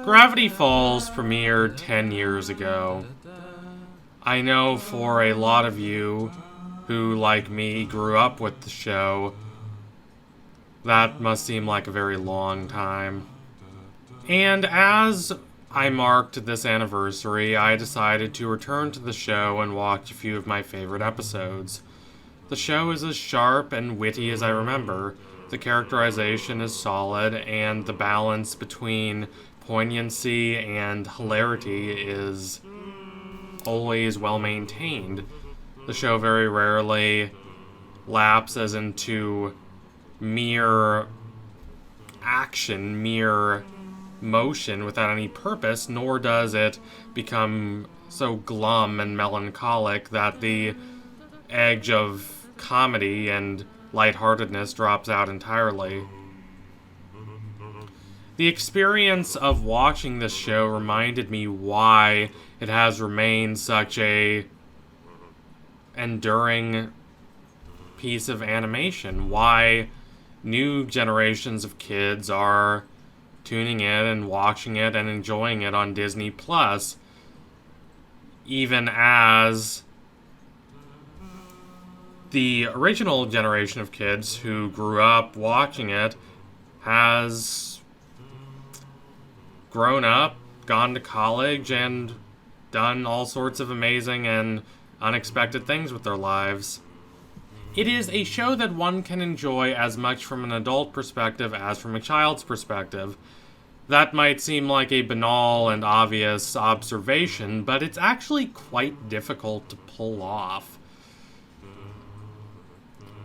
Gravity Falls premiered 10 years ago. I know for a lot of you who, like me, grew up with the show, that must seem like a very long time. And as I marked this anniversary, I decided to return to the show and watch a few of my favorite episodes. The show is as sharp and witty as I remember. The characterization is solid, and the balance between poignancy and hilarity is always well maintained. The show very rarely lapses into mere action, mere motion without any purpose, nor does it become so glum and melancholic that the edge of comedy and lightheartedness drops out entirely. The experience of watching this show reminded me why it has remained such a enduring piece of animation, why new generations of kids are tuning in and watching it and enjoying it on Disney Plus, even as the original generation of kids who grew up watching it has grown up, gone to college, and done all sorts of amazing and unexpected things with their lives. It is a show that one can enjoy as much from an adult perspective as from a child's perspective. That might seem like a banal and obvious observation, but it's actually quite difficult to pull off.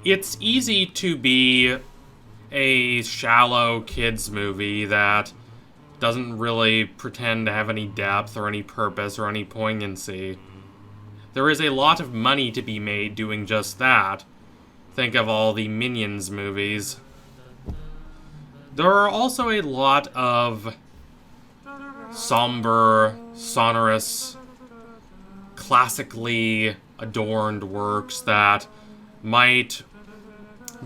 It's easy to be a shallow kids movie that doesn't really pretend to have any depth or any purpose or any poignancy. There is a lot of money to be made doing just that. Think of all the Minions movies. There are also a lot of somber, sonorous, classically adorned works that might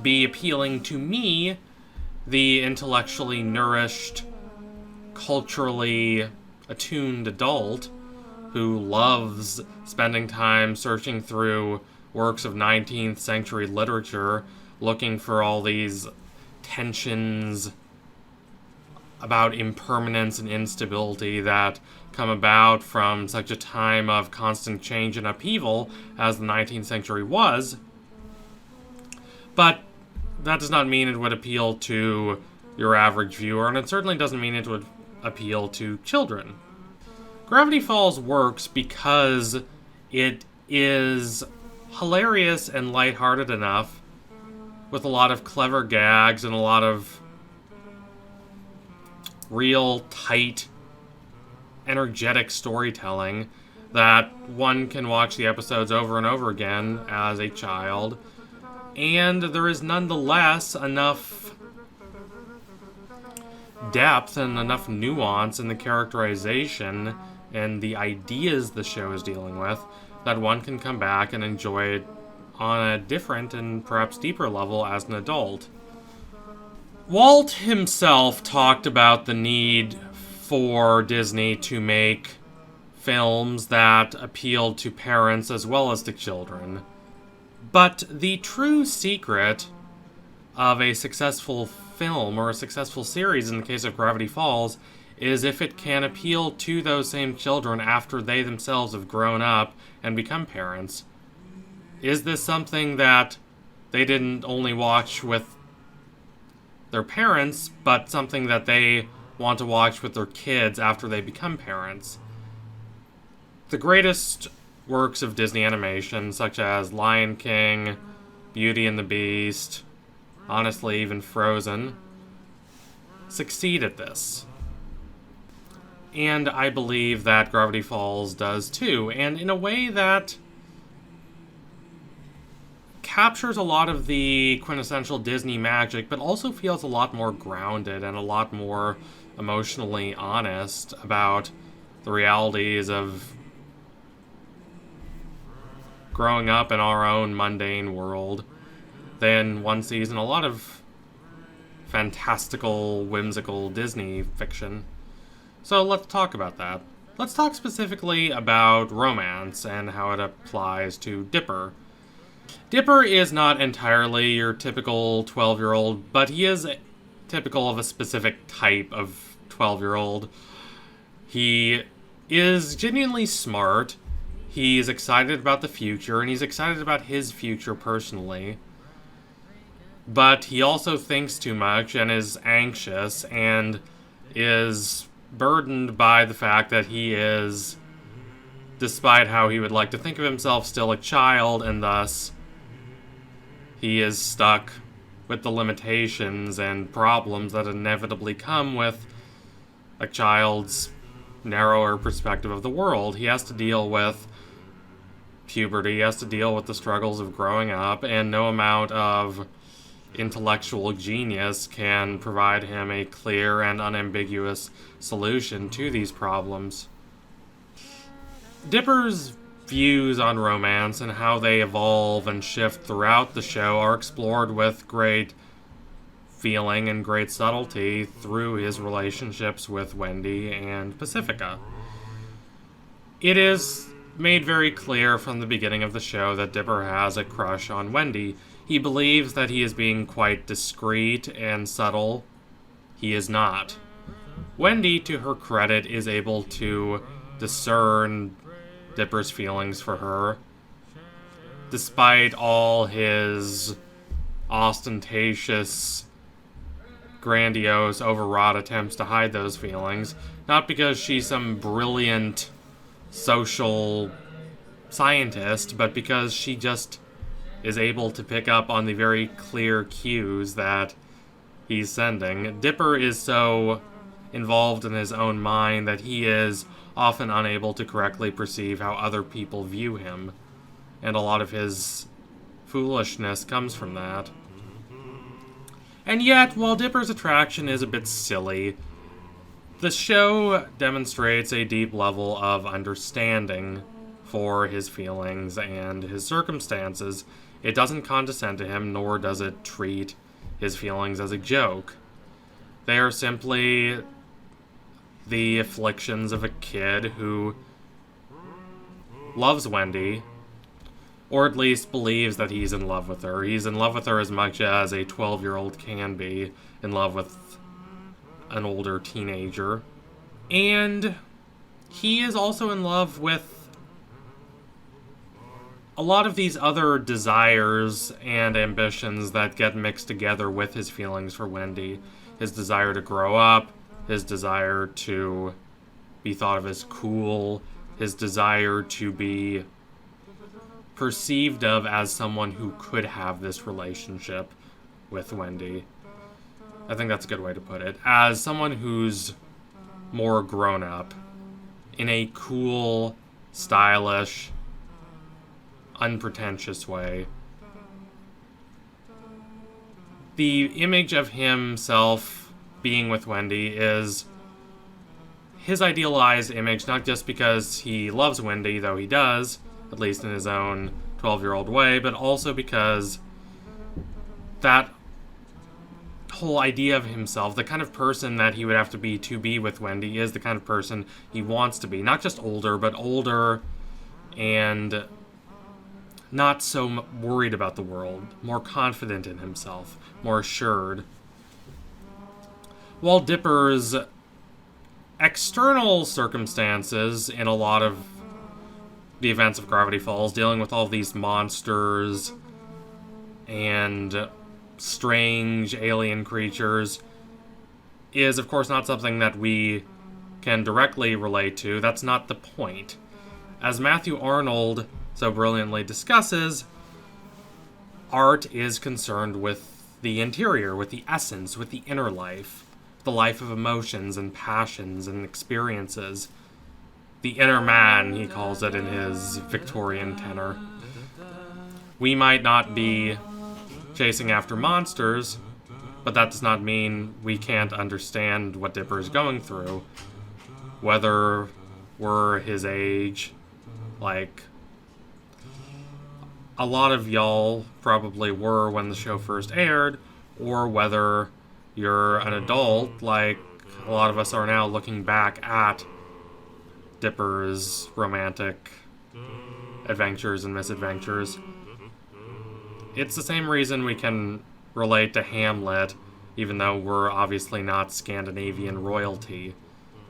be appealing to me, the intellectually nourished, culturally attuned adult who loves spending time searching through works of 19th century literature, looking for all these tensions about impermanence and instability that come about from such a time of constant change and upheaval as the 19th century was. But that does not mean it would appeal to your average viewer, and it certainly doesn't mean it would appeal to children. Gravity Falls works because it is hilarious and lighthearted enough, with a lot of clever gags and a lot of real, tight, energetic storytelling, that one can watch the episodes over and over again as a child, and there is nonetheless enough depth and enough nuance in the characterization and the ideas the show is dealing with that one can come back and enjoy it on a different and perhaps deeper level as an adult. Walt himself talked about the need for Disney to make films that appealed to parents as well as to children. But the true secret of a successful film or a successful series, in the case of Gravity Falls, is if it can appeal to those same children after they themselves have grown up and become parents. Is this something that they didn't only watch with their parents, but something that they want to watch with their kids after they become parents? The greatest works of Disney animation, such as Lion King, Beauty and the Beast, honestly, even Frozen, succeed at this. And I believe that Gravity Falls does too, and in a way that captures a lot of the quintessential Disney magic, but also feels a lot more grounded and a lot more emotionally honest about the realities of growing up in our own mundane world than one sees in a lot of fantastical, whimsical Disney fiction. So let's talk about that. Let's talk specifically about romance and how it applies to Dipper. Dipper is not entirely your typical 12-year-old, but he is typical of a specific type of 12-year-old. He is genuinely smart, he's excited about the future, and he's excited about his future personally. But he also thinks too much and is anxious and is burdened by the fact that he is, despite how he would like to think of himself, still a child, and thus he is stuck with the limitations and problems that inevitably come with a child's narrower perspective of the world. He has to deal with puberty, he has to deal with the struggles of growing up, and no amount of intellectual genius can provide him a clear and unambiguous solution to these problems. Dipper's views on romance and how they evolve and shift throughout the show are explored with great feeling and great subtlety through his relationships with Wendy and Pacifica. It is made very clear from the beginning of the show that Dipper has a crush on Wendy. He believes that he is being quite discreet and subtle. He is not. Wendy, to her credit, is able to discern Dipper's feelings for her, despite all his ostentatious, grandiose, overwrought attempts to hide those feelings. Not because she's some brilliant social scientist, but because she just is able to pick up on the very clear cues that he's sending. Dipper is so involved in his own mind that he is often unable to correctly perceive how other people view him, and a lot of his foolishness comes from that. And yet, while Dipper's attraction is a bit silly, the show demonstrates a deep level of understanding for his feelings and his circumstances. It doesn't condescend to him, nor does it treat his feelings as a joke. They are simply the afflictions of a kid who loves Wendy, or at least believes that he's in love with her. He's in love with her as much as a 12-year-old can be in love with an older teenager. And he is also in love with a lot of these other desires and ambitions that get mixed together with his feelings for Wendy. His desire to grow up, his desire to be thought of as cool, his desire to be perceived of as someone who could have this relationship with Wendy. I think that's a good way to put it. As someone who's more grown up, in a cool, stylish, unpretentious way. The image of himself being with Wendy is his idealized image, not just because he loves Wendy, though he does, at least in his own 12-year-old way, but also because that whole idea of himself, the kind of person that he would have to be with Wendy, is the kind of person he wants to be. Not just older, but older and not so worried about the world, more confident in himself, more assured. While Dipper's external circumstances in a lot of the events of Gravity Falls, dealing with all these monsters and strange alien creatures, is of course not something that we can directly relate to. That's not the point. As Matthew Arnold so brilliantly discusses, art is concerned with the interior, with the essence, with the inner life, the life of emotions and passions and experiences. The inner man, he calls it in his Victorian tenor. We might not be chasing after monsters, but that does not mean we can't understand what Dipper is going through. Whether we're his age, like a lot of y'all probably were when the show first aired, or whether you're an adult like a a lot of us are now looking back at Dipper's romantic adventures and misadventures. It's the same reason we can relate to Hamlet, even though we're obviously not Scandinavian royalty.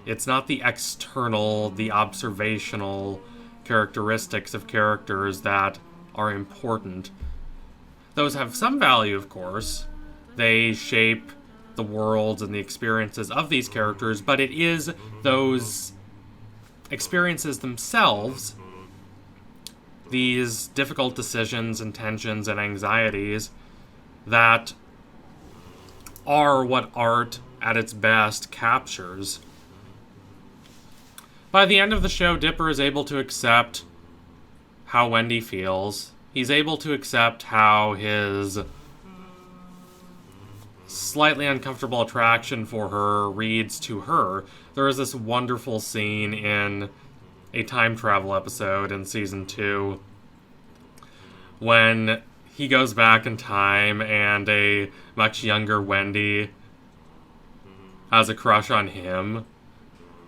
It's not the external, the observational characteristics of characters that are important. Those have some value, of course. They shape the worlds and the experiences of these characters, but it is those experiences themselves, these difficult decisions and tensions and anxieties, that are what art at its best captures. By the end of the show, Dipper is able to accept how Wendy feels. He's able to accept how his slightly uncomfortable attraction for her reads to her. There is this wonderful scene in a time travel episode in season 2 when he goes back in time and a much younger Wendy has a crush on him.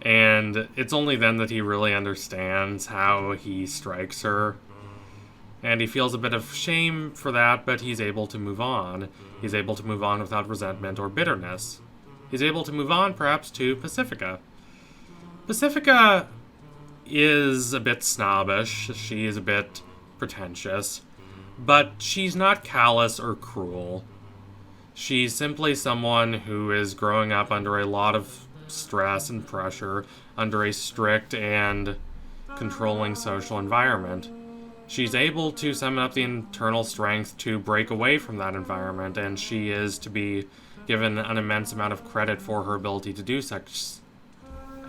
And it's only then that he really understands how he strikes her. And he feels a bit of shame for that, but he's able to move on. He's able to move on without resentment or bitterness. He's able to move on, perhaps, to Pacifica. Pacifica is a bit snobbish. She is a bit pretentious. But she's not callous or cruel. She's simply someone who is growing up under a lot of stress and pressure, under a strict and controlling social environment. She's able to summon up the internal strength to break away from that environment, and she is to be given an immense amount of credit for her ability to do such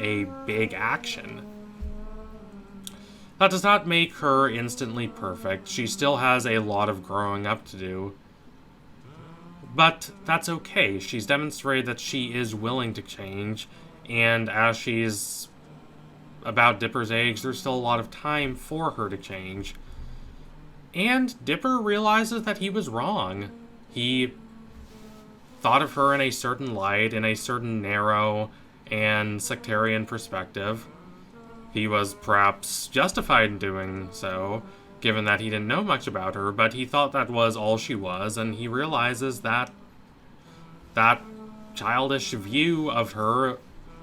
a big action. That does not make her instantly perfect. She still has a lot of growing up to do. But that's okay. She's demonstrated that she is willing to change, and as she's about Dipper's age, there's still a lot of time for her to change. And Dipper realizes that he was wrong. He thought of her in a certain light, in a certain narrow and sectarian perspective. He was perhaps justified in doing so, given that he didn't know much about her, but he thought that was all she was, and he realizes that that childish view of her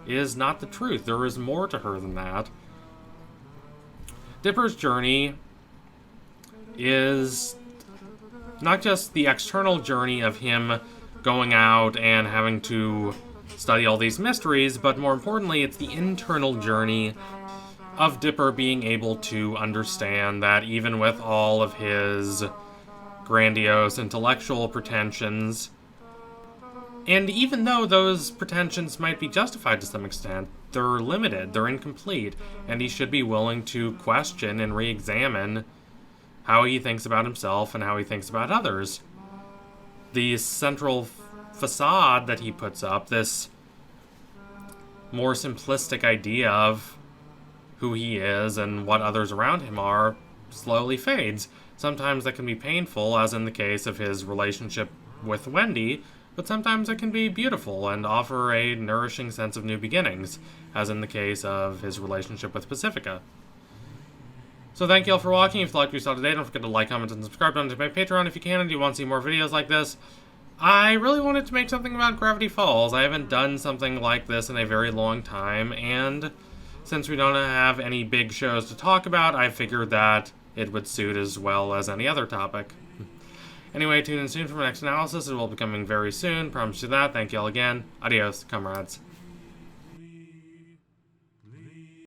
is not the truth. There is more to her than that. Dipper's journey is not just the external journey of him going out and having to study all these mysteries, but more importantly, it's the internal journey of Dipper being able to understand that even with all of his grandiose intellectual pretensions, and even though those pretensions might be justified to some extent, they're limited, they're incomplete, and he should be willing to question and re-examine how he thinks about himself and how he thinks about others. The central facade that he puts up, this more simplistic idea of who he is and what others around him are, slowly fades. Sometimes that can be painful, as in the case of his relationship with Wendy, but sometimes it can be beautiful and offer a nourishing sense of new beginnings, as in the case of his relationship with Pacifica. So thank you all for watching. If you liked what you saw today, don't forget to like, comment, and subscribe to my Patreon if you can, and you want to see more videos like this. I really wanted to make something about Gravity Falls. I haven't done something like this in a very long time, and since we don't have any big shows to talk about, I figured that it would suit as well as any other topic. Anyway, tune in soon for my next analysis. It will be coming very soon. Promise you that. Thank you all again. Adios, comrades.